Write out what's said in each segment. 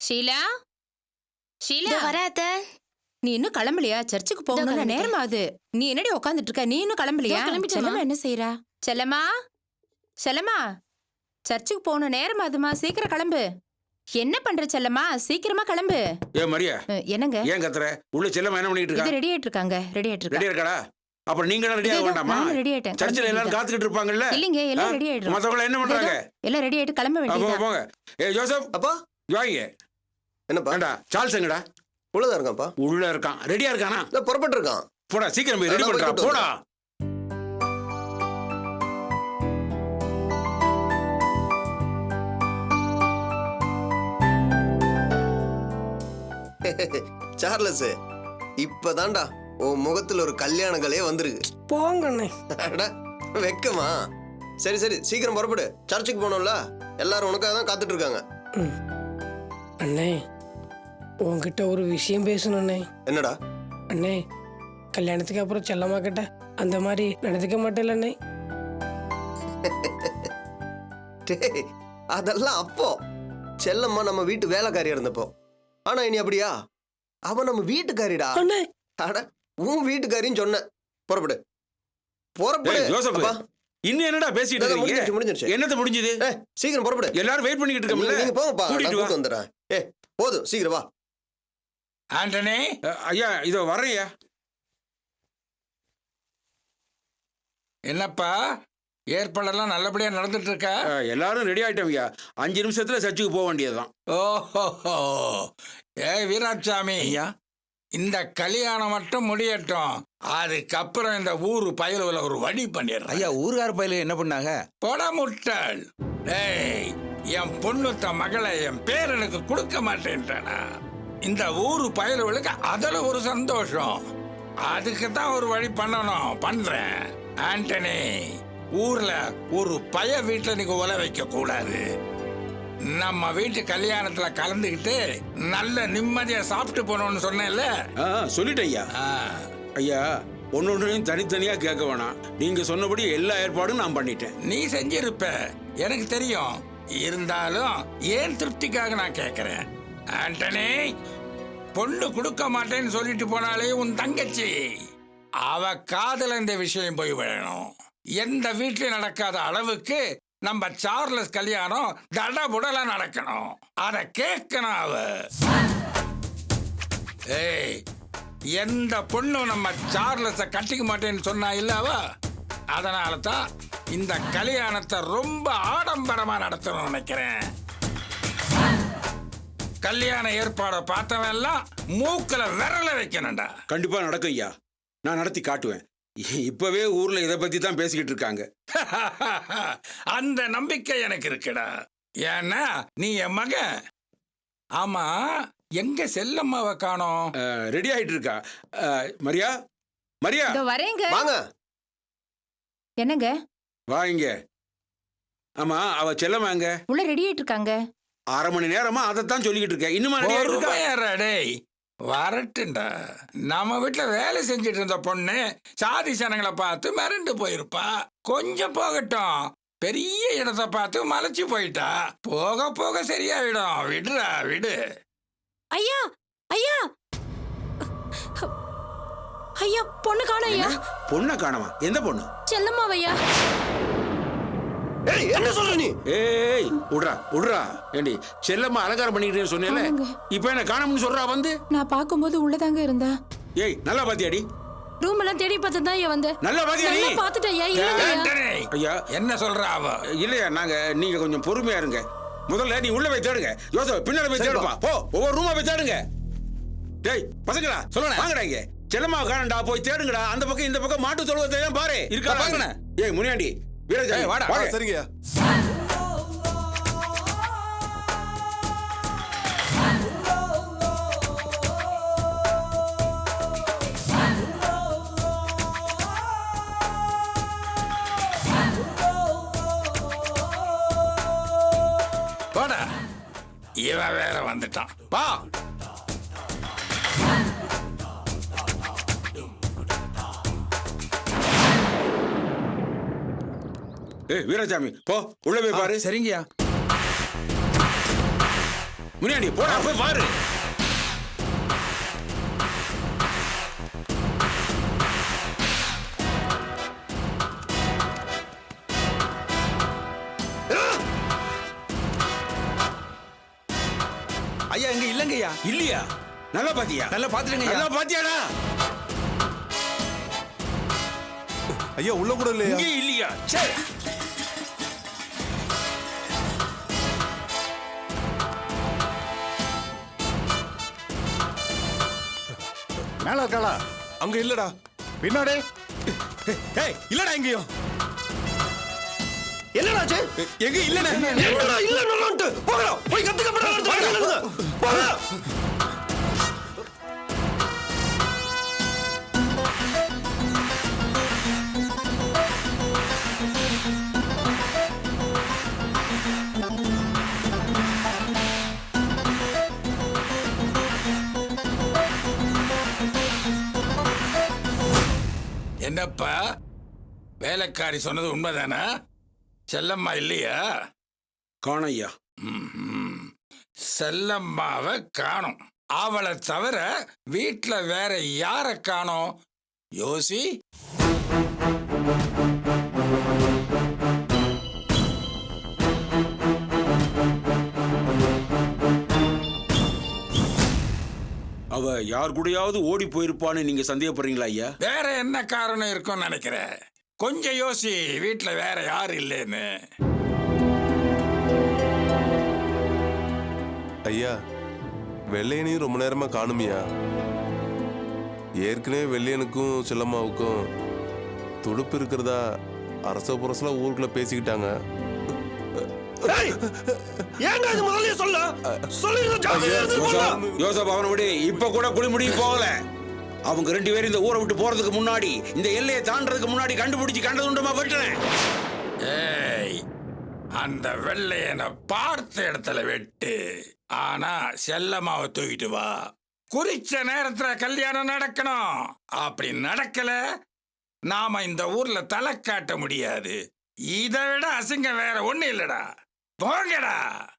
ஷீலா, ஷீலா வராத. நீ இன்னும் கிளம்பலையா? சர்ச்சுக்கு போகணும்னு நேரம் ஆகுது. நீ என்னடி உட்காந்துட்டு இருக்க? நீ இன்னும் கிளம்பலையா? செல்லம்மா என்ன செய்யறா? செல்லம்மா, செல்லம்மா, சர்ச்சுக்கு போகணும் நேரம் ஆகுதுமா, சீக்கிரம் கிளம்பு. என்ன பண்ற செல்லம்மா? சீக்கிரமா கிளம்பு. ஏ மரியா, என்னங்க ஏன் கத்துற? உள்ள செல்லம்மா என்ன பண்ணிட்டு இருக்கா? இது ரெடி ஆயிட்டு இருக்காங்க. ரெடி ஆயிட்டு ரெடி இருக்கடா. அப்புறம் நீங்க ரெடி ஆக வேண்டாமா? ரெடி ஆயிட்டேன். சர்ச்சில் எல்லாரும் காத்துக்கிட்டு இருப்பாங்கல்ல? இல்லங்க, எல்லாம் ரெடி ஆயிடுறோம். மத்தவங்க என்ன பண்றாங்க? எல்லாம் ரெடி ஆயிட்டு கிளம்ப வேண்டியது. போங்க. ஏ ஜோசப், அப்பா வாங்க. என்னப்பா? ஏண்டா சார்ல்ஸ் எங்கடா? உள்ளதா இருக்கான்ப்பா. உள்ள இருக்கான். ரெடியா இருக்கானா? புறப்பட்டு இருக்கான். போடா, சீக்கிரம் போய் ரெடி பண்றா. போடா. சார்லஸ், இப்பதான்டா உன் முகத்துல ஒரு கல்யாண கலையே வந்திருக்கு. போங்கண்ணே. வெக்கமா? சரி சரி, சீக்கிரம் புறப்படு. சர்ச்சுக்கு போனோம்ல, எல்லாரும் உனக்காக தான் காத்துட்டு இருக்காங்க. அண்ணே, உன்கிட்ட ஒரு விஷயம் பேசணும் அண்ணே. என்னடா? அண்ணே, கல்யாணத்துக்கு அப்புறம் செல்லம்மா கிட்ட அந்த மாதிரி நடந்துக்க மாட்டேன் அண்ணே. டேய், அதெல்லாம் அப்போ செல்லம்மா நம்ம வீட்டு வேலைக்காரியா இருந்தப்போ. ஆனா இனி அப்படியா? அவ நம்ம வீட்டுக்காரிடா. அண்ணே, அட, உன் வீட்டுக்காரின்னு சொன்ன. புறப்படு புறப்படு. ஏய் ஜோசப், இன்னும் என்னடா பேசிட்டு இருக்கீங்க? முடிஞ்சிருச்சு. என்னது முடிஞ்சது? சீக்கிரம் புறப்படு. எல்லாரும் வெயிட் பண்ணிட்டு இருக்கோம்ல. நீங்க போங்கப்பா, நான் கூட்டிட்டு வா. கூட்டிட்டு வந்துடுறேன். போதும், சீக்கிரம் வா. ஆண்டனி, ஐயா இதோ வரேன்யா. என்னப்பா ஏற்பாடெல்லாம் நல்லபடியா நடந்துட்டு இருக்கா? எல்லாரும் ரெடி ஆயிட்டோம்யா. 5 நிமிஷத்துல சர்ச்சுக்கு போக வேண்டியதுதான். ஓஹோ, ஏய் வீராட்சாமி, ஐயா, இந்த கல்யாணம் மட்டும் முடியட்டும், அதுக்கப்புறம் இந்த ஊரு பயலுல ஒரு வழி பண்ணிடுறேன். ஐயா, ஊர்கார பயில என்ன பண்ணாங்க? போட முட்டாள். ஏய், என் பொண்ணுத்த மகளை என் பேரனுக்கு கொடுக்க மாட்டேன்ட்டானா? இந்த ஊரு பயலுகளுக்கு அதுல ஒரு சந்தோஷம். அதுக்கு தான் ஒரு வழி பண்ணணும், பண்றேன். ஆண்டனி, ஊர்ல ஒரு பய வீட்டுல நீங்க உல வைக்க கூடாது. நம்ம வீட்டு கல்யாணத்துல கலந்துக்கிட்டு நல்ல நிம்மதியா சாப்பிட்டு போனோம்னு சொன்னேன்ல. சொல்லிட்டேன் ஐயா. ஐயா, ஒன்னொன்றையும் தனித்தனியா கேட்க வேணாம். நீங்க சொன்னபடி எல்லா ஏற்பாடும் நான் பண்ணிட்டேன். நீ செஞ்சிருப்ப, எனக்கு தெரியும். இருந்தாலும் ஏன் திருப்திக்காக நான் கேட்கிறேன். ஆண்டனி, பொண்ணு கொடுக்க மாட்டேன்னு சொல்லிட்டு போனாலே உன் தங்கச்சி, அவ காதல இந்த விஷயம் போய் விழணும். எந்த வீட்லயும் நடக்காத அளவுக்கு நம்ம சார்லஸ் கல்யாணம் தடபுடலா நடக்கணும். அத கேட்கணும் அவ. ஏய், எந்த பொண்ணும் நம்ம சார்லஸ கட்டிக்க மாட்டேன்னு சொன்னா இல்ல அவ. அதனால தான் இந்த கல்யாணத்தை ரொம்ப ஆடம்பரமா நடத்தணும்னு நினைக்கிறேன். கல்யாண ஏற்பாட பார்த்தவன் எல்லாம் மூக்கல விரல வைக்கணும்டா. கண்டிப்பா நடக்கும் ஐயா. நான் நடத்தி காட்டுவேன். இப்பவே ஊர்ல இதை பத்தி தான் பேசிக்கிட்டு இருக்காங்க. அந்த நம்பிக்கை எனக்கு இருக்குடா. ஏன்னா நீ என் மகன். ஆமா, எங்க செல்லம்மாவை காணோம்? ரெடி ஆயிட்டு இருக்கா. மரியா, மரியா, இதோ வரேங்க. வாங்க. என்னங்க? வா இங்க. ஆமா, அவ செல்லமாங்க உள்ள ரெடி ஆயிட்டு இருக்காங்க. 1/2 மணி நேரமா அதைத்தான் சொல்லிக்கிட்டு இருக்கேன். இன்னுமா ரெடி ஆயிட்டு இருக்கா? டேய், வரட்டுண்டா. நம்ம வீட்டுல வேலை செஞ்சுட்டு இருந்த பொண்ணு சாதி சனங்களை பார்த்து மிரண்டு போயிருப்பா. கொஞ்சம் போகட்டும். பெரிய இடத்தை பார்த்து மலைச்சு போயிட்டா. போக போக சரியாயிடும். விடுறா, விடு. ஐயா, ஐயா, ஐயா, பொண்ணு காணோம் ஐயா. பொண்ணை காணமா? எந்த பொண்ணு? செல்லம்மாவையா? ஏய், என்ன சொல்ற நீ? ஏய், உட்றா உட்றா. ஏண்டி, செல்லம்மா அலங்காரம் பண்ணிக்கிட்டேன்னு சொன்னேன்ல, இப்ப என்ன காணோம்னு சொல்றா வந்து? நான் பாக்கும்போது உள்ளதாங்க இருந்தா. ஏய், நல்லா பாத்தியாடி? ரூம் எல்லாம் தேடி பார்த்து தான் ஐயா வந்து. நல்லா பாத்தியாடி? பார்த்துட்டு ஐயா. இல்லையா ஆண்டனி, ஐயா, என்ன சொல்றா அவ? இல்லையா, நீங்க கொஞ்சம் பொறுமையா இருங்க. முதல்ல நீ உள்ள போய் தேடுங்க. யோசப் பின்னால போய் தேடுப்பா. போ, ஒவ்வொரு ரூமா போய் தேடுங்க. டேய் பசங்களா, சொல்லுங்க, வாங்கடா இங்க. செல்லம்மா காணண்டா, போய் தேடுங்கடா. அந்த பக்கம் இந்த பக்கம் மாட்டு தொழுவத்தை பாரு. இருக்கா பாருங்க. ஏய் முனியாண்டி, வீரஜாமி, வாடா. சரிங்க. போடா, இவன் வேற வந்துட்டான். வா. ஏய் வீரசாமி, போ உள்ள போய் பாரு. சரிங்கய்யா. முன்னாடி போடா, போய் பாரு. ஐயா இங்க இல்லங்கய்யா. இல்லையா? நல்லா பாத்தியா? நல்லா பாத்துருங்க நல்லா பாத்தியாடா? ஐயா உள்ள கூட இல்லையா? இங்கே இல்லையா? சரி. மேல இருக்காளா? அங்க இல்லடா. பின்னாடி. ஏய் இல்லடா எங்கேயும். என்னடாச்சு? எங்க இல்லடா. என்னடா இல்லன்னு போங்கடா. போய் கத்துக்கப்படாத. போங்க. என்னப்பா வேலைக்காரி சொன்னது உண்மைதானா? செல்லம்மா இல்லையா? காணோம் ஐயா. செல்லம்மாவை காணோம். அவளை தவிர வீட்டுல வேற யார காணோம்? யோசி. அவ யார் கூடயாவது ஓடி போயிருப்பான்னு நீங்க சந்தேகப்படுறீங்களா ஐயா? வேற என்ன காரணம் இருக்கும்னு நினைக்கிறேன். கொஞ்சம் யோசி, வீட்டுல வேற யாரு இல்லைன்னு. ஐயா வெள்ளையனையும் ரொம்ப நேரமா காணுமியா? ஏற்கனவே வெள்ளையனுக்கும் செல்லம்மாவுக்கும் துடுப்பு இருக்கிறதா அரச புரசலா ஊருக்குள்ள பேசிக்கிட்டாங்க. ஏங்க இது முதல்லயே சொல்ல? யோசப் அவனை விட இப்ப கூட குளிமுடிக்கு போகல. அவங்க 2 பேரும் இந்த ஊரை விட்டு போறதுக்கு முன்னாடி, இந்த எல்லையை தாண்டறதுக்கு முன்னாடி கண்டுபிடிச்சு கண்டதுண்டமா வெட்டுறேன். ஏய், அந்த வெள்ளையனை பார்த்த இடத்துல வெட்டு. ஆனா செல்லம்மாவை தூக்கிட்டு வா. குறிச்ச நேரத்துல கல்யாணம் நடக்கணும். அப்படி நடக்கல நாம இந்த ஊர்ல தலை காட்ட முடியாது. இதை விட அசிங்கம் வேற ஒண்ணு இல்லடா. போங்கடா.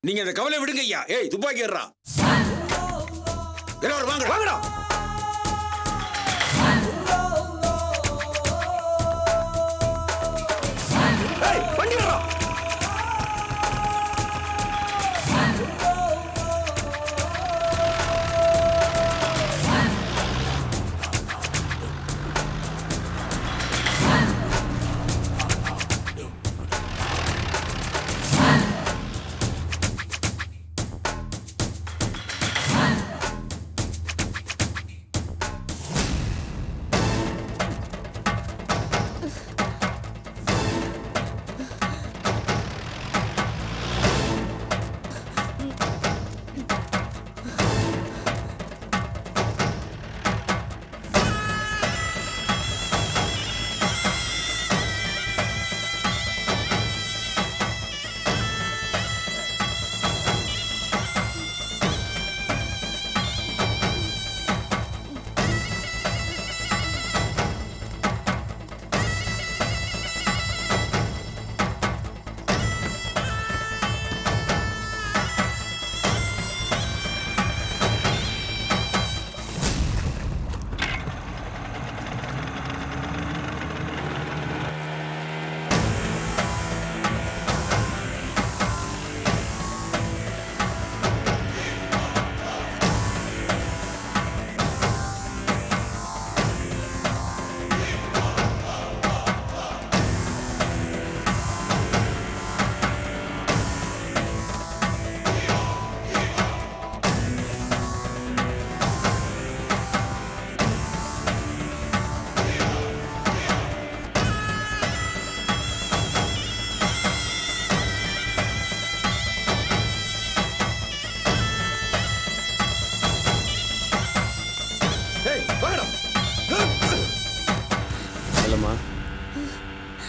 நீங்க அந்த கவலை விடுங்க ஐயா. ஏய் துப்பாக்கி ஏறா. எல்லாரும் வாங்க வாங்கடா. ஏய் வண்டி வரா.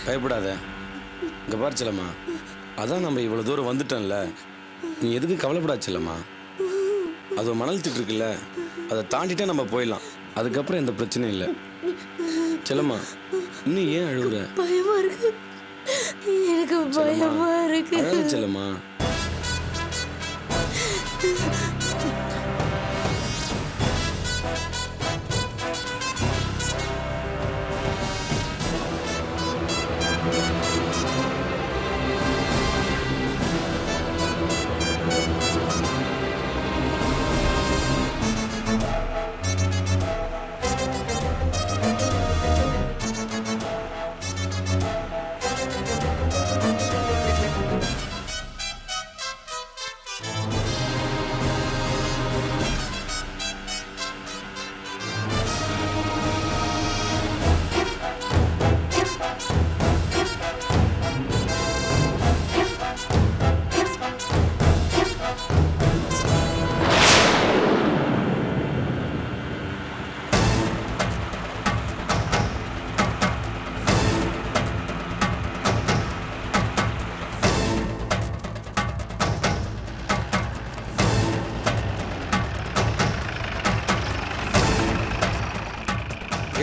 பயப்படாத. இங்க பாரு செல்லம்மா, அதான் நம்ம இவ்வளவு தூரம் வந்துட்டோம்ல, நீ எதுக்கு கவலைப்படாத செல்லம்மா. அது மணல் திட்டு இருக்குல்ல, அதை தாண்டிட்டா நம்ம போயிடலாம். அதுக்கப்புறம் எந்த பிரச்சனையும் இல்லை. செல்லம்மா இன்னும் ஏன் அழுகுற? பயமா இருக்கு, எனக்கு பயமா இருக்கு செல்லம்மா.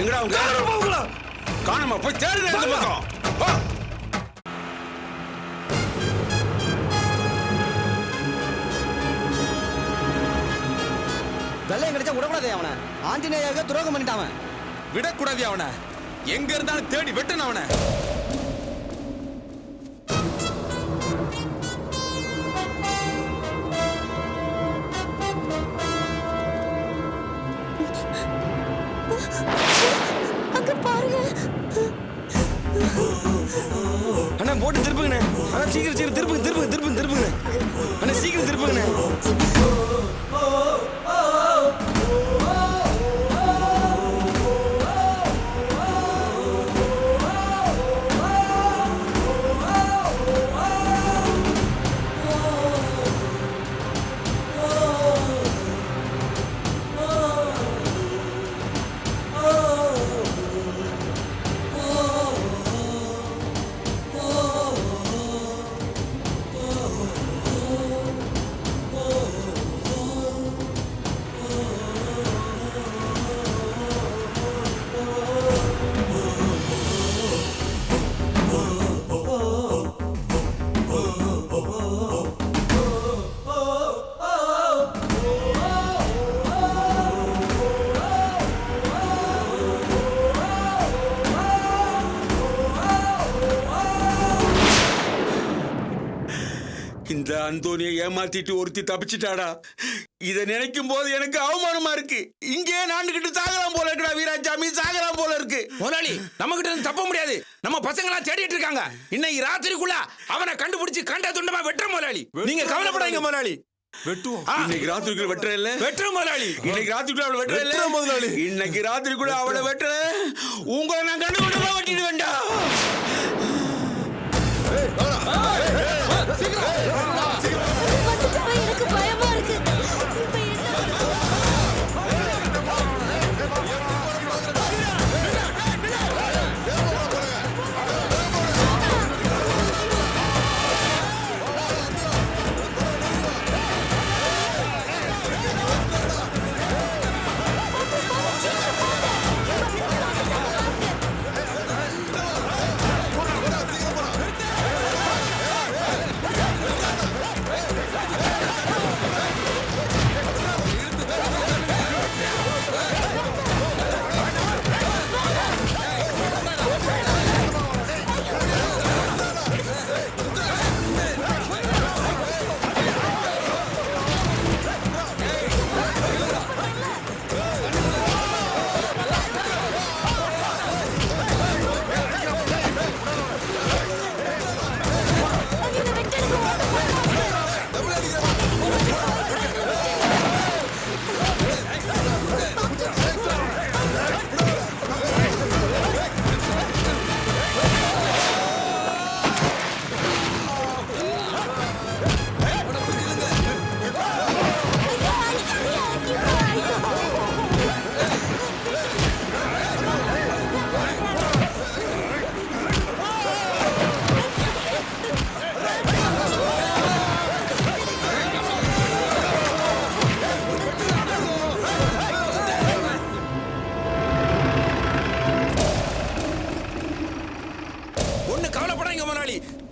எங்கடா அவங்க காணாம போய் தேடுங்க இந்த பக்கம். போ. வெள்ளையும் கிடைச்சா விடக்கூடாதே அவனை. ஆஞ்சநேயருக்கு துரோகம் பண்ணிட்டான். விடக்கூடாது அவனை. எங்க இருந்தாலும் தேடி வெட்டணும் அவனை. அண்ணா போட்டு திருப்புங்கண்ணே. அண்ணா சீக்கிரம் சீக்கிரம் திருப்புங்க. அண்ணா சீக்கிரம் திருப்புங்கண்ணே. இந்த அந்தோனியை ஏமாத்திட்டு ஒருத்தி தப்பிச்சிட்டாடா. இதை நினைக்கும் போது எனக்கு அவமானமா இருக்கு. இங்கே நாண்டுகிட்டு சாகலாம் போல இருக்குடா வீராசாமி, சாகலாம் போல இருக்கு. முதலாளி நம்ம கிட்ட இருந்து தப்ப முடியாது. நம்ம பசங்களா தேடிட்டு இருக்காங்க. இன்னைக்கு ராத்திரிக்குள்ள அவனை கண்டுபிடிச்சு கண்ட துண்டமா வெட்டுற முதலாளி. நீங்க கவலைப்படாதீங்க முதலாளி. வெட்டுவோம். இன்னைக்கு ராத்திரிக்குள்ள வெட்டுற இல்ல? வெட்டுற முதலாளி. இன்னைக்கு ராத்திரிக்குள்ள அவளை வெட்டுற இல்ல முதலாளி? இன்னைக்கு ராத்திரிக்குள்ள அவளை வெட்டுற உங்களை நான் கண்டுபிடிச்சா வெட்டிட்டு வேண்டாம். எனக்கு பயமா இருக்கு.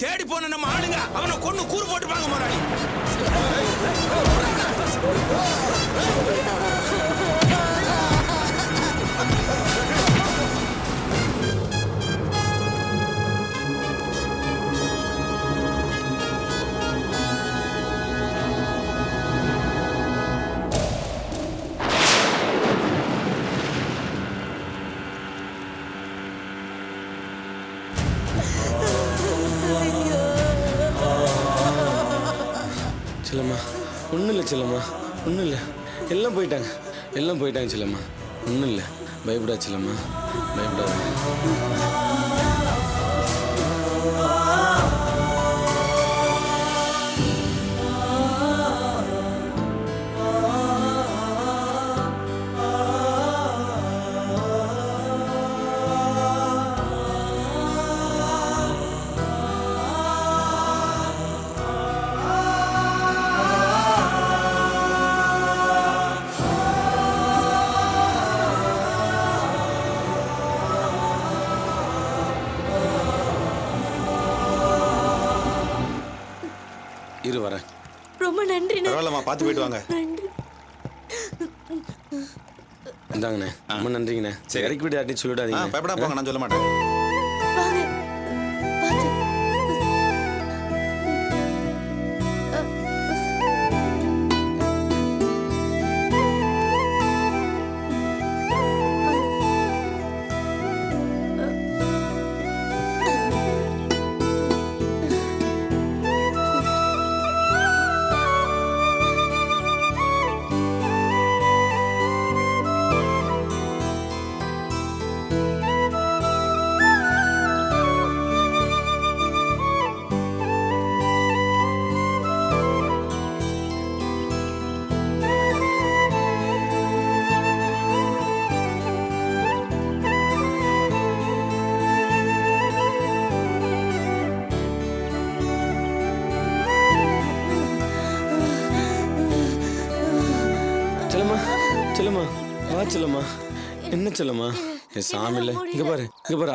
தேடி போன நம்ம ஆளுங்க அவனை கொன்னு கூறு போட்டுப்பாங்க முதலாளி. செல்லம்மா ஒன்றும் இல்லை செல்லம்மா, ஒன்றும் இல்லை, எல்லாம் போயிட்டாங்க செல்லம்மா, ஒன்றும் இல்லை, பயப்படா செல்லம்மா, பயப்படாத. இரு வரேன். ரொம்ப நன்றிண்ணே. பரவாயில்லம்மா, பார்த்து போயிட்டு வாங்க. நன்றி. இந்தாங்கண்ணே, ரொம்ப நன்றிங்கண்ணே. சரி, இறக்கி விட்டு யார்ட்டையும் சொல்லிடாதீங்க. பயப்படாம போங்க, நான் சொல்ல மாட்டேன். வாங்க. பார்த்து. செல்லம்மா, செல்லம்மா, வா செல்லம்மா. என்ன செல்லம்மா? சாமி இல்ல, இங்க பாரு,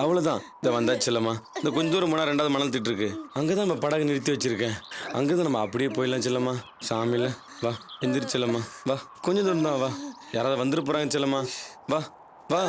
அவ்வளவுதான். இந்த வந்தா செல்லம்மா. இந்த கொஞ்ச தூரம் போனா 2வது மணல் திட்டு இருக்கு. அங்கதான் நம்ம படகு நிறுத்தி வச்சிருக்கேன். அங்கதான் நம்ம அப்படியே போயிடலாம் செல்லம்மா. சாமி இல்ல, வா எந்திரி செல்லம்மா, வா. கொஞ்சம் தூரம் தான், வா. யாராவது வந்துட்டு போறாங்க செல்லம்மா, வா வா.